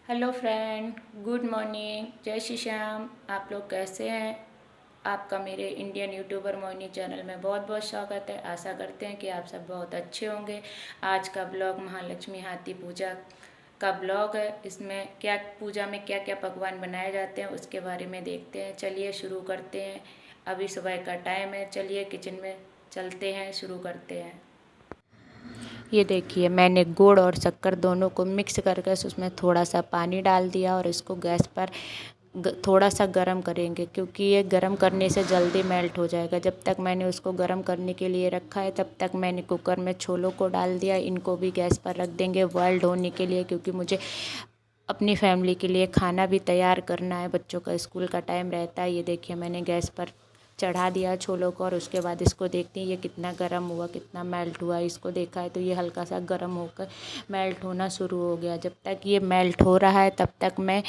Hello friend, good morning, जय श्री श्याम। आप लोग कैसे हैं? आपका मेरे इंडियन यूट्यूबर मोहिनी चैनल में बहुत बहुत स्वागत है। आशा करते हैं कि आप सब बहुत अच्छे होंगे। आज का ब्लॉग महालक्ष्मी हाथी पूजा का ब्लॉग है। इसमें क्या पूजा में क्या क्या पकवान बनाए जाते हैं उसके बारे में देखते हैं। चलिए शुरू करते हैं। अभी सुबह का टाइम है, चलिए किचन में चलते हैं, शुरू करते हैं। ये देखिए, मैंने गुड़ और शक्कर दोनों को मिक्स करके उसमें थोड़ा सा पानी डाल दिया और इसको गैस पर थोड़ा सा गरम करेंगे, क्योंकि ये गरम करने से जल्दी मेल्ट हो जाएगा। जब तक मैंने उसको गरम करने के लिए रखा है तब तक मैंने कुकर में छोलों को डाल दिया। इनको भी गैस पर रख देंगे बॉइल्ड होने के लिए, क्योंकि मुझे अपनी फैमिली के लिए खाना भी तैयार करना है। बच्चों का स्कूल का टाइम रहता है। ये देखिए, मैंने गैस पर चढ़ा दिया छोलों को और उसके बाद इसको देखते हैं ये कितना गर्म हुआ, कितना मेल्ट हुआ। इसको देखा है तो ये हल्का सा गर्म होकर मेल्ट होना शुरू हो गया। जब तक ये मेल्ट हो रहा है तब तक मैं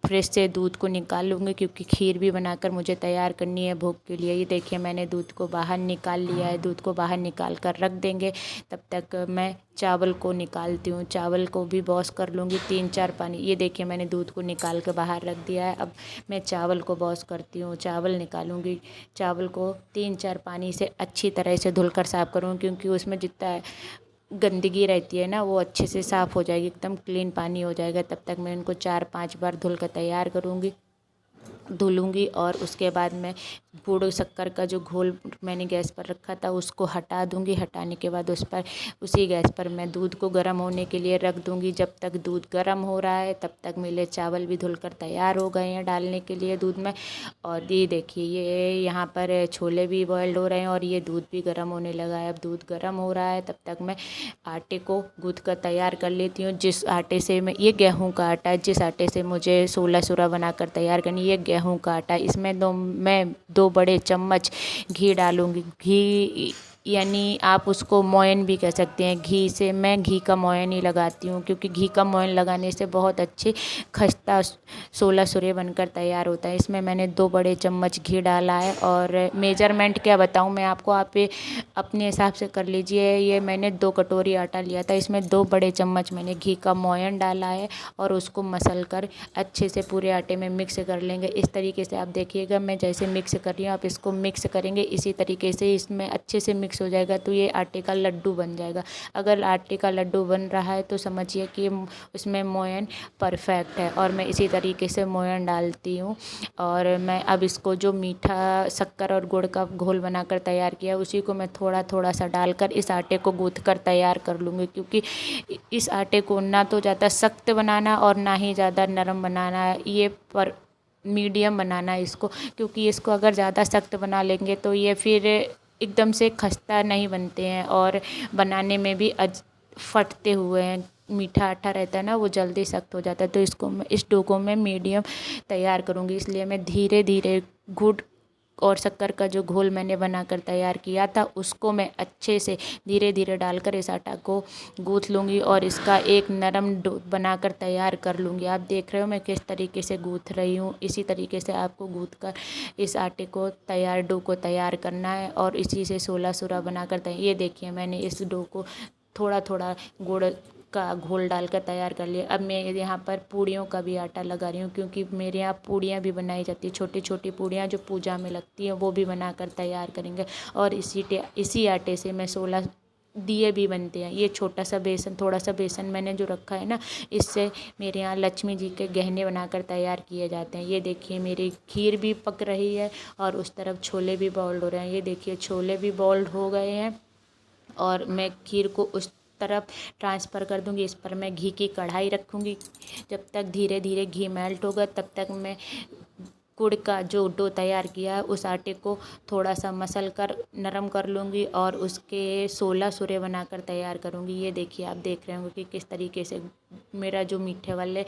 फ्रिज से दूध को निकाल लूँगी, क्योंकि खीर भी बनाकर मुझे तैयार करनी है भोग के लिए। ये देखिए, मैंने दूध को बाहर निकाल लिया है। दूध को बाहर निकाल कर रख देंगे। तब तक मैं चावल को निकालती हूँ। चावल को भी वॉश कर लूँगी 3-4 पानी। ये देखिए, मैंने दूध को निकाल के बाहर रख दिया है। अब मैं चावल को वॉश करती हूँ। चावल निकालूँगी। चावल को 3-4 पानी से अच्छी तरह से धुलकर साफ़ करूँ, क्योंकि उसमें जितना गंदगी रहती है ना वो अच्छे से साफ़ हो जाएगी, एकदम क्लीन पानी हो जाएगा। तब तक मैं इनको 4-5 बार धुल कर तैयार करूँगी, धुलूँगी। और उसके बाद मैं गुड़ शक्कर का जो घोल मैंने गैस पर रखा था उसको हटा दूँगी। हटाने के बाद उसी गैस पर मैं दूध को गर्म होने के लिए रख दूँगी। जब तक दूध गर्म हो रहा है तब तक मेरे चावल भी धुलकर तैयार हो गए हैं डालने के लिए दूध में। और ये देखिए, ये यहाँ पर छोले भी बॉयल्ड हो रहे हैं और ये दूध भी गर्म होने लगा है। अब दूध गर्म हो रहा है तब तक मैं आटे को गूँथ कर तैयार कर लेती हूँ। जिस आटे से मैं, ये गेहूँ का आटा है, जिस आटे से मुझे सोला सूरा बनाकर तैयार करनी, ये गेहूँ का आटा। इसमें मैं 2 बड़े चम्मच घी डालूँगी। घी यानी आप उसको मोयन भी कह सकते हैं। मैं घी का मोयन ही लगाती हूँ, क्योंकि घी का मोयन लगाने से बहुत अच्छी खस्ता सोला सूरे बनकर तैयार होता है। इसमें मैंने 2 बड़े चम्मच घी डाला है। और मेजरमेंट क्या बताऊँ मैं आपको, आप ये अपने हिसाब से कर लीजिए। ये मैंने 2 कटोरी आटा लिया था, इसमें 2 बड़े चम्मच मैंने घी का मोयन डाला है और उसको मसल कर अच्छे से पूरे आटे में मिक्स कर लेंगे। इस तरीके से आप देखिएगा, मैं जैसे मिक्स कर रही हूँ आप इसको मिक्स करेंगे इसी तरीके से। इसमें अच्छे से मिक्स हो जाएगा तो ये आटे का लड्डू बन जाएगा। अगर आटे का लड्डू बन रहा है तो समझिए कि उसमें मोयन परफेक्ट है। और मैं इसी तरीके से मोयन डालती हूँ। और मैं अब इसको जो मीठा शक्कर और गुड़ का घोल बनाकर तैयार किया उसी को मैं थोड़ा थोड़ा सा डालकर इस आटे को गूँथ कर तैयार कर लूँगी, क्योंकि इस आटे को ना तो ज़्यादा सख्त बनाना और ना ही ज़्यादा नरम बनाना, ये पर मीडियम बनाना है इसको। क्योंकि इसको अगर ज़्यादा सख्त बना लेंगे तो ये फिर एकदम से खस्ता नहीं बनते हैं और बनाने में भी फटते हुए हैं। मीठा आटा रहता है ना वो जल्दी सख्त हो जाता है। तो इस डो को मैं मीडियम तैयार करूँगी, इसलिए मैं धीरे धीरे गुड़ और शक्कर का जो घोल मैंने बनाकर तैयार किया था उसको मैं अच्छे से धीरे धीरे डालकर इस आटा को गूँथ लूँगी और इसका एक नरम डो बनाकर तैयार कर लूँगी। आप देख रहे हो मैं किस तरीके से गूँथ रही हूँ। इसी तरीके से आपको गूँथ कर इस आटे को डो को तैयार करना है और इसी से सोला सूरा बनाकर तैयार। ये देखिए, मैंने इस डो को थोड़ा थोड़ा गुड़ का घोल डालकर तैयार कर लिया। अब मैं यहाँ पर पूड़ियों का भी आटा लगा रही हूँ, क्योंकि मेरे यहाँ पूड़ियाँ भी बनाई जाती है। छोटी छोटी पूड़ियाँ जो पूजा में लगती हैं वो भी बनाकर तैयार करेंगे। और इसी आटे से मैं 16 दिए भी बनते हैं। ये छोटा सा बेसन, थोड़ा सा बेसन मैंने जो रखा है ना, इससे मेरे यहाँ लक्ष्मी जी के गहने बनाकर तैयार किए जाते हैं। ये देखिए, मेरी खीर भी पक रही है और उस तरफ छोले भी बॉइल्ड हो रहे हैं। ये देखिए, छोले भी बॉइल्ड हो गए हैं और मैं खीर को उस तरफ ट्रांसफ़र कर दूंगी। इस पर मैं घी की कढ़ाई रखूँगी। जब तक धीरे धीरे घी मेल्ट होगा तब तक मैं गुड़ का जो डो तैयार किया है उस आटे को थोड़ा सा मसल कर नरम कर लूँगी और उसके 16 सूरे बनाकर तैयार करूँगी। ये देखिए, आप देख रहे होंगे कि किस तरीके से मेरा जो मीठे वाले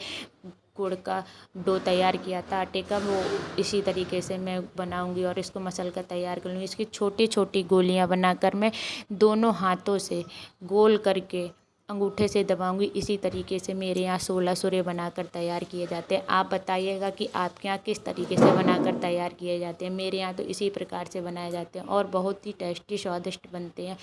गुड़ का डो तैयार किया था आटे का, वो इसी तरीके से मैं बनाऊंगी और इसको मसल कर तैयार कर लूँगी। इसकी छोटी छोटी गोलियां बनाकर मैं दोनों हाथों से गोल करके अंगूठे से दबाऊंगी। इसी तरीके से मेरे यहाँ 16 सूर्य बनाकर तैयार किए जाते हैं। आप बताइएगा कि आपके यहाँ किस तरीके से बनाकर तैयार किए जाते हैं। मेरे यहाँ तो इसी प्रकार से बनाए जाते हैं और बहुत ही टेस्टी स्वादिष्ट बनते हैं।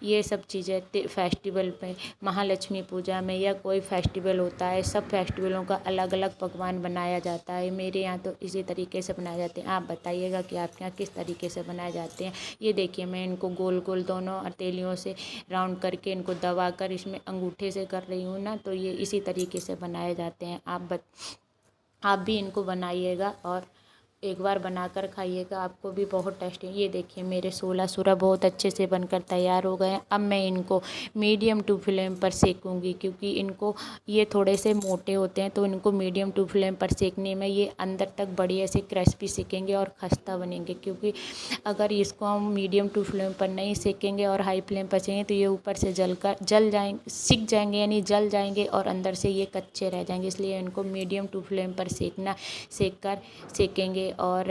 ये सब चीज़ें फेस्टिवल पे, महालक्ष्मी पूजा में या कोई फेस्टिवल होता है, सब फेस्टिवलों का अलग अलग पकवान बनाया जाता है। मेरे यहाँ तो इसी तरीके से बनाए जाते हैं। आप बताइएगा कि आपके यहाँ किस तरीके से बनाए जाते हैं। ये देखिए, मैं इनको गोल गोल दोनों हथेलियों से राउंड करके इनको दबा कर इसमें अंगूठे से कर रही हूँ ना, तो ये इसी तरीके से बनाए जाते हैं। आप भी इनको बनाइएगा और एक बार बनाकर खाइएगा, आपको भी बहुत टेस्टी। ये देखिए, मेरे 16 सूरा बहुत अच्छे से बनकर तैयार हो गए हैं। अब मैं इनको मीडियम टू फ्लेम पर सेकूंगी, क्योंकि इनको ये थोड़े से मोटे होते हैं, तो इनको मीडियम टू फ्लेम पर सेकने में ये अंदर तक बढ़िया से क्रिस्पी सेकेंगे और खस्ता बनेंगे। क्योंकि अगर इसको हम मीडियम टू फ्लेम पर नहीं सेकेंगे और हाई फ्लेम पर सेकेंगे तो ये ऊपर से जल जाएंगे, सिक जाएंगे, यानी जल जाएंगे और अंदर से ये कच्चे रह जाएंगे। इसलिए इनको मीडियम टू फ्लेम पर सेकेंगे। और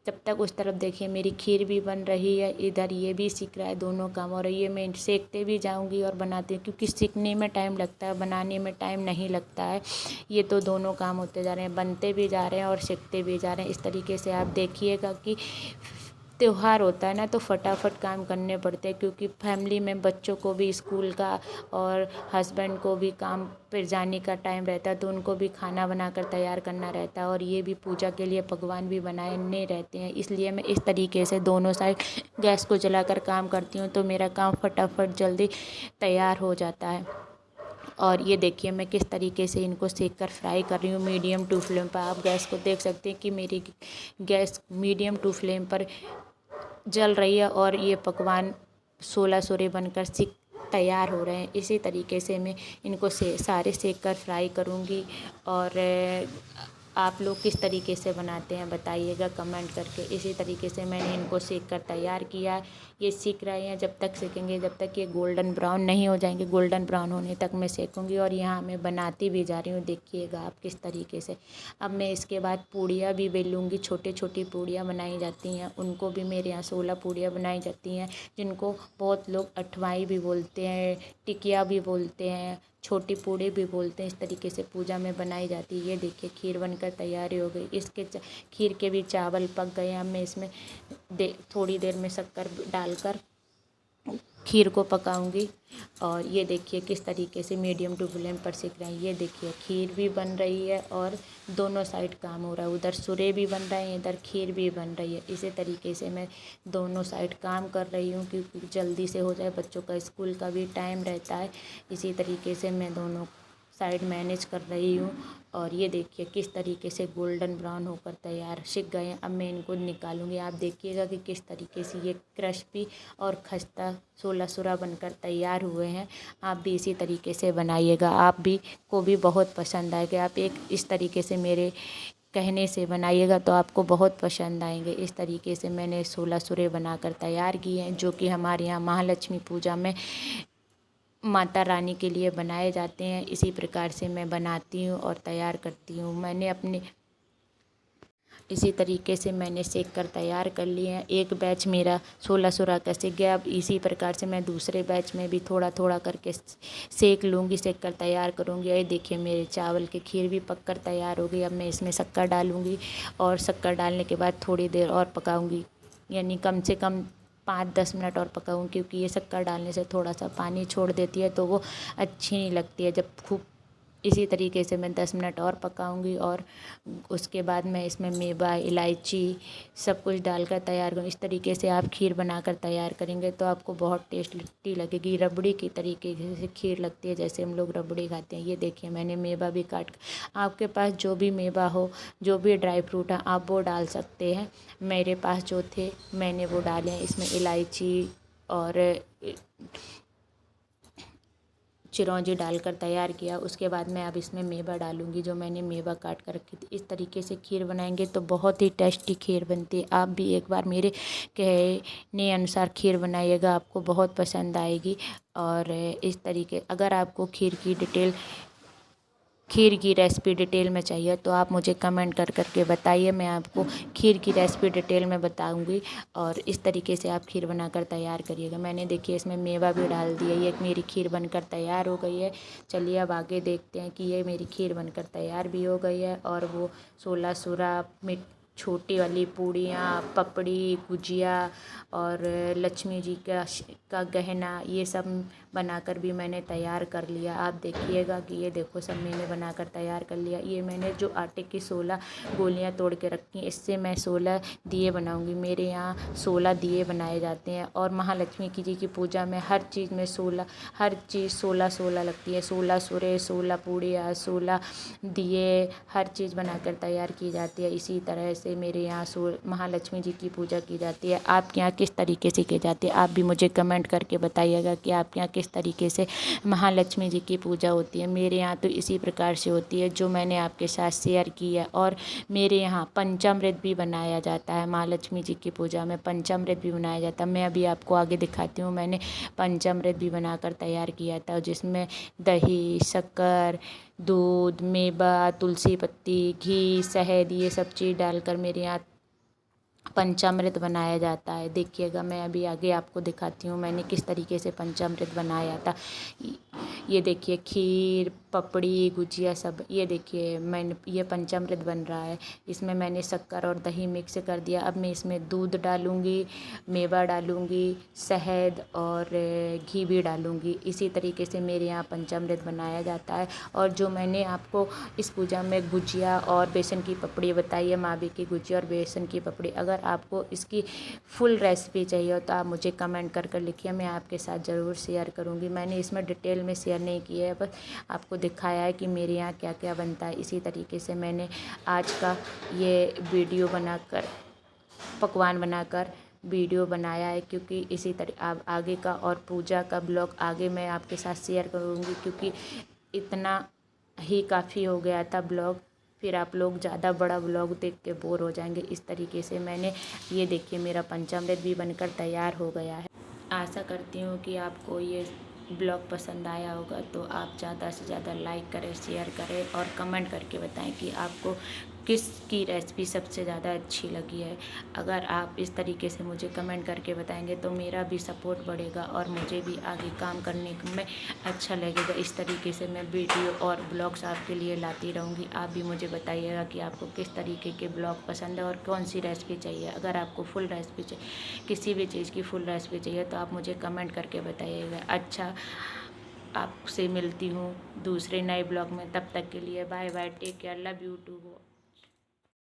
तब तक उस तरफ देखिए, मेरी खीर भी बन रही है, इधर ये भी सीख रहा है, दोनों काम हो रही है। मैं सेकते भी जाऊंगी और बनाती हूँ, क्योंकि सीखने में टाइम लगता है, बनाने में टाइम नहीं लगता है। ये तो दोनों काम होते जा रहे हैं, बनते भी जा रहे हैं और सीखते भी जा रहे हैं। इस तरीके से आप देखिएगा कि त्योहार होता है ना, तो फटाफट काम करने पड़ते हैं, क्योंकि फैमिली में बच्चों को भी स्कूल का और हस्बैंड को भी काम पर जाने का टाइम रहता है, तो उनको भी खाना बनाकर तैयार करना रहता है और ये भी पूजा के लिए पकवान भी बनाने रहते हैं। इसलिए मैं इस तरीके से दोनों साइड गैस को जलाकर काम करती हूँ, तो मेरा काम फटाफट जल्दी तैयार हो जाता है। और ये देखिए, मैं किस तरीके से इनको सेक कर फ्राई कर रही हूँ मीडियम टू फ्लेम पर। आप गैस को देख सकते हैं कि मेरी गैस मीडियम टू फ्लेम पर जल रही है और ये पकवान 16 सूरे बनकर तैयार हो रहे हैं। इसी तरीके से मैं इनको सारे सेक कर फ्राई करूँगी। और आप लोग किस तरीके से बनाते हैं बताइएगा कमेंट करके। इसी तरीके से मैंने इनको सेक कर तैयार किया। ये सीख रहे हैं, जब तक सेकेंगे, जब तक ये गोल्डन ब्राउन नहीं हो जाएंगे, गोल्डन ब्राउन होने तक मैं सेकूंगी। और यहाँ मैं बनाती भी जा रही हूँ, देखिएगा आप किस तरीके से। अब मैं इसके बाद पूड़ियाँ भी बेलूँगी। छोटी छोटी पूड़ियाँ बनाई जाती हैं, उनको भी मेरे यहाँ 16 पूड़ियाँ बनाई जाती हैं, जिनको बहुत लोग अठवाई भी बोलते हैं, टिकिया भी बोलते हैं, छोटी पूड़ी भी बोलते हैं। इस तरीके से पूजा में बनाई जाती है। ये देखिए, खीर बनकर तैयारी हो गई। इसके खीर के भी चावल पक गए। अब मैं इसमें थोड़ी देर में शक्कर डालकर खीर को पकाऊंगी। और ये देखिए किस तरीके से मीडियम टू फ्लेम पर सेक रहे हैं। ये देखिए, खीर भी बन रही है और दोनों साइड काम हो रहा है। उधर सूरे भी बन रहे हैं, इधर खीर भी बन रही है। इसी तरीके से मैं दोनों साइड काम कर रही हूँ, क्योंकि जल्दी से हो जाए, बच्चों का स्कूल का भी टाइम रहता है। इसी तरीके से मैं दोनों साइड मैनेज कर रही हूँ। और ये देखिए किस तरीके से गोल्डन ब्राउन होकर तैयार सिक गए हैं। अब मैं इनको निकालूंगी। आप देखिएगा कि किस तरीके से ये क्रिस्पी और खस्ता 16 सूरा बनकर तैयार हुए हैं। आप भी इसी तरीके से बनाइएगा, आप भी को भी बहुत पसंद आएगा। आप एक इस तरीके से मेरे कहने से बनाइएगा तो आपको बहुत पसंद आएंगे। इस तरीके से मैंने 16 सूरे बनाकर तैयार किए हैं, जो कि हमारे यहाँ महालक्ष्मी पूजा में माता रानी के लिए बनाए जाते हैं। इसी प्रकार से मैं बनाती हूँ और तैयार करती हूँ। इसी तरीके से मैंने सेक कर तैयार कर लिए हैं। एक बैच मेरा 16 सूरा का सेक गया। अब इसी प्रकार से मैं दूसरे बैच में भी थोड़ा थोड़ा करके सेक लूँगी, सेक कर तैयार करूँगी। ये देखिए, मेरे चावल की खीर भी पक कर तैयार हो गई। अब मैं इसमें शक्कर डालूँगी और शक्कर डालने के बाद थोड़ी देर और पकाऊँगी, यानी कम से कम 5-10 मिनट और पकाऊँ, क्योंकि ये शक्कर डालने से थोड़ा सा पानी छोड़ देती है, तो वो अच्छी नहीं लगती है जब खूब। इसी तरीके से मैं 10 मिनट और पकाऊंगी और उसके बाद मैं इसमें मेवा, इलायची सब कुछ डालकर तैयार करूँ। इस तरीके से आप खीर बनाकर तैयार करेंगे तो आपको बहुत टेस्टी लगेगी। रबड़ी की तरीके से खीर लगती है, जैसे हम लोग रबड़ी खाते हैं। ये देखिए, मैंने मेवा भी काट, आपके पास जो भी मेवा हो, जो भी ड्राई फ्रूट है, आप वो डाल सकते हैं। मेरे पास जो थे मैंने वो डाले हैं। इसमें इलायची और चिरौंजी डालकर तैयार किया। उसके बाद मैं अब इसमें मेवा डालूंगी, जो मैंने मेवा काट कर रखी थी। इस तरीके से खीर बनाएंगे तो बहुत ही टेस्टी खीर बनती है। आप भी एक बार मेरे कहने अनुसार खीर बनाइएगा, आपको बहुत पसंद आएगी। और इस तरीके, अगर आपको खीर की डिटेल खीर की रेसिपी डिटेल में चाहिए तो आप मुझे कमेंट कर करके बताइए, मैं आपको खीर की रेसिपी डिटेल में बताऊंगी। और इस तरीके से आप खीर बनाकर तैयार करिएगा। मैंने देखिए इसमें मेवा भी डाल दिया। ये मेरी खीर बनकर तैयार हो गई है। चलिए अब आगे देखते हैं कि ये मेरी खीर बनकर तैयार भी हो गई है। और वो 16 सूरा छोटी वाली पूड़ियाँ, पपड़ी, गुजिया और लक्ष्मी जी का गहना, ये सब बनाकर भी मैंने तैयार कर लिया। आप देखिएगा कि ये देखो सब मैंने बनाकर तैयार कर लिया। ये मैंने जो आटे की 16 गोलियां तोड़ के रखी, इससे मैं 16 दिए बनाऊंगी। मेरे यहाँ 16 दिए बनाए जाते हैं। और महालक्ष्मी जी की पूजा में हर चीज़ में 16, हर चीज़ 16 लगती है। 16 सूरे, 16 पूड़ियाँ, 16 दिए, हर चीज़ बनाकर तैयार की जाती है। इसी तरह से मेरे यहाँ महालक्ष्मी जी की पूजा की जाती है। आपके यहाँ किस तरीके से की जाती है आप भी मुझे कमेंट करके बताइएगा कि आपके यहाँ किस तरीके से महालक्ष्मी जी की पूजा होती है। मेरे यहाँ तो इसी प्रकार से होती है जो मैंने आपके साथ शेयर की है। और मेरे यहाँ पंचामृत भी बनाया जाता है। महालक्ष्मी जी की पूजा में पंचामृत भी बनाया जाता है। मैं अभी आपको आगे दिखाती हूँ। मैंने पंचामृत भी बनाकर तैयार किया था, जिसमें दही, शक्कर, दूध, मेवा, तुलसी पत्ती, घी, शहद, ये सब चीज़ डालकर मेरे यहाँ पंचामृत बनाया जाता है। देखिएगा मैं अभी आगे आपको दिखाती हूँ मैंने किस तरीके से पंचामृत बनाया था। ये देखिए खीर, पपड़ी, गुजिया सब, ये देखिए मैंने ये पंचामृत बन रहा है। इसमें मैंने शक्कर और दही मिक्स कर दिया। अब मैं इसमें दूध डालूँगी, मेवा डालूँगी, शहद और घी भी डालूँगी। इसी तरीके से मेरे यहाँ पंचामृत बनाया जाता है। और जो मैंने आपको इस पूजा में गुजिया और बेसन की पपड़ी बताई है, मावे की गुजिया और बेसन की पपड़ी, अगर आपको इसकी फुल रेसिपी चाहिए हो तो आप मुझे कमेंट कर कर लिखिए, मैं आपके साथ ज़रूर शेयर करूँगी। मैंने इसमें डिटेल में शेयर नहीं किया है, बस आपको दिखाया है कि मेरे यहाँ क्या क्या बनता है। इसी तरीके से मैंने आज का ये वीडियो बनाकर, पकवान बनाकर वीडियो बनाया है, क्योंकि इसी तरह आगे का और पूजा का ब्लॉग आगे मैं आपके साथ शेयर करूँगी, क्योंकि इतना ही काफ़ी हो गया था ब्लॉग, फिर आप लोग ज़्यादा बड़ा ब्लॉग देख के बोर हो जाएंगे। इस तरीके से मैंने, ये देखिए मेरा पंचामृत भी बनकर तैयार हो गया है। आशा करती हूँ कि आपको ये ब्लॉग पसंद आया होगा, तो आप ज़्यादा से ज़्यादा लाइक करें, शेयर करें और कमेंट करके बताएं कि आपको किसकी रेसिपी सबसे ज़्यादा अच्छी लगी है। अगर आप इस तरीके से मुझे कमेंट करके बताएंगे तो मेरा भी सपोर्ट बढ़ेगा और मुझे भी आगे काम करने में अच्छा लगेगा। इस तरीके से मैं वीडियो और ब्लॉग्स आपके लिए लाती रहूँगी। आप भी मुझे बताइएगा कि आपको किस तरीके के ब्लॉग पसंद है और कौन सी रेसिपी चाहिए। अगर आपको फुल रेसिपी चाहिए, किसी भी चीज़ की फुल रेसिपी चाहिए, तो आप मुझे कमेंट करके बताइएगा। अच्छा, आपसे मिलती हूँ दूसरे नए ब्लॉग में। तब तक के लिए bye bye, take care, love you to.